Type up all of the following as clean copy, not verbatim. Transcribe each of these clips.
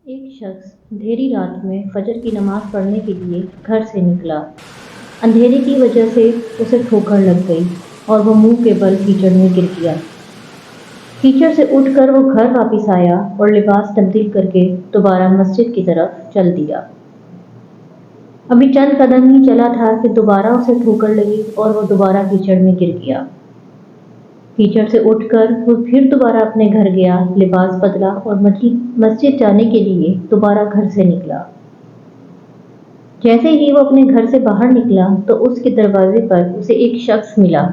ایک شخص اندھیری رات میں فجر کی نماز پڑھنے کے لیے گھر سے نکلا۔ اندھیرے کی وجہ سے اسے ٹھوکر لگ گئی اور وہ منہ کے بل کیچڑ میں گر گیا۔ کیچڑ سے اٹھ کر وہ گھر واپس آیا اور لباس تبدیل کر کے دوبارہ مسجد کی طرف چل دیا۔ ابھی چند قدم ہی چلا تھا کہ دوبارہ اسے ٹھوکر لگی اور وہ دوبارہ کیچڑ میں گر گیا۔ کیچڑ سے اٹھ کر وہ پھر دوبارہ اپنے گھر گیا، لباس بدلا اور مسجد جانے کے لیے دوبارہ گھر سے نکلا۔ جیسے ہی وہ اپنے گھر سے باہر نکلا تو اس کے دروازے پر اسے ایک شخص ملا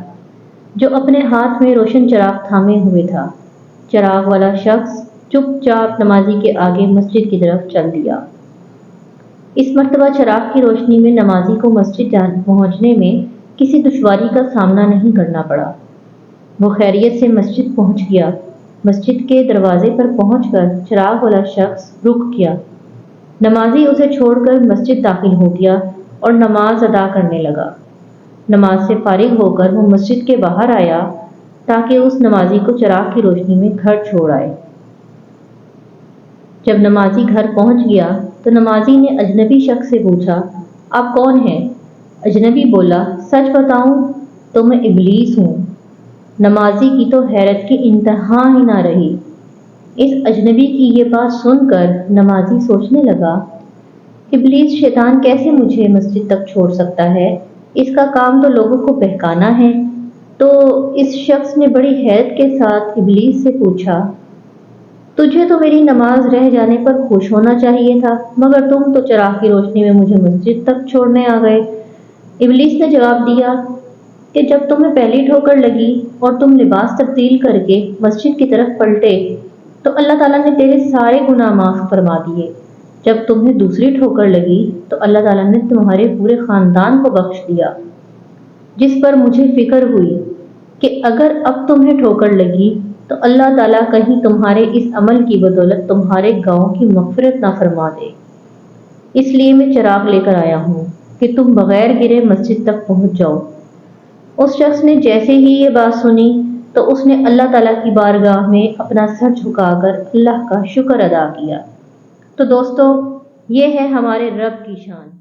جو اپنے ہاتھ میں روشن چراغ تھامے ہوئے تھا۔ چراغ والا شخص چپ چاپ نمازی کے آگے مسجد کی طرف چل دیا۔ اس مرتبہ چراغ کی روشنی میں نمازی کو مسجد پہنچنے میں کسی دشواری کا سامنا نہیں کرنا پڑا۔ وہ خیریت سے مسجد پہنچ گیا۔ مسجد کے دروازے پر پہنچ کر چراغ والا شخص رک گیا۔ نمازی اسے چھوڑ کر مسجد داخل ہو گیا اور نماز ادا کرنے لگا۔ نماز سے فارغ ہو کر وہ مسجد کے باہر آیا تاکہ اس نمازی کو چراغ کی روشنی میں گھر چھوڑ آئے۔ جب نمازی گھر پہنچ گیا تو نمازی نے اجنبی شخص سے پوچھا، آپ کون ہیں؟ اجنبی بولا، سچ بتاؤں تو میں ابلیس ہوں۔ نمازی کی تو حیرت کی انتہا ہی نہ رہی۔ اس اجنبی کی یہ بات سن کر نمازی سوچنے لگا، ابلیس شیطان کیسے مجھے مسجد تک چھوڑ سکتا ہے؟ اس کا کام تو لوگوں کو بہکانا ہے۔ تو اس شخص نے بڑی حیرت کے ساتھ ابلیس سے پوچھا، تجھے تو میری نماز رہ جانے پر خوش ہونا چاہیے تھا، مگر تم تو چراغ کی روشنی میں مجھے مسجد تک چھوڑنے آ گئے۔ ابلیس نے جواب دیا کہ جب تمہیں پہلی ٹھوکر لگی اور تم لباس تبدیل کر کے مسجد کی طرف پلٹے تو اللہ تعالیٰ نے تیرے سارے گناہ معاف فرما دیے۔ جب تمہیں دوسری ٹھوکر لگی تو اللہ تعالیٰ نے تمہارے پورے خاندان کو بخش دیا، جس پر مجھے فکر ہوئی کہ اگر اب تمہیں ٹھوکر لگی تو اللہ تعالیٰ کہیں تمہارے اس عمل کی بدولت تمہارے گاؤں کی مغفرت نہ فرما دے، اس لیے میں چراغ لے کر آیا ہوں کہ تم بغیر گرے مسجد تک پہنچ جاؤ۔ اس شخص نے جیسے ہی یہ بات سنی تو اس نے اللہ تعالیٰ کی بارگاہ میں اپنا سر جھکا کر اللہ کا شکر ادا کیا۔ تو دوستو، یہ ہے ہمارے رب کی شان۔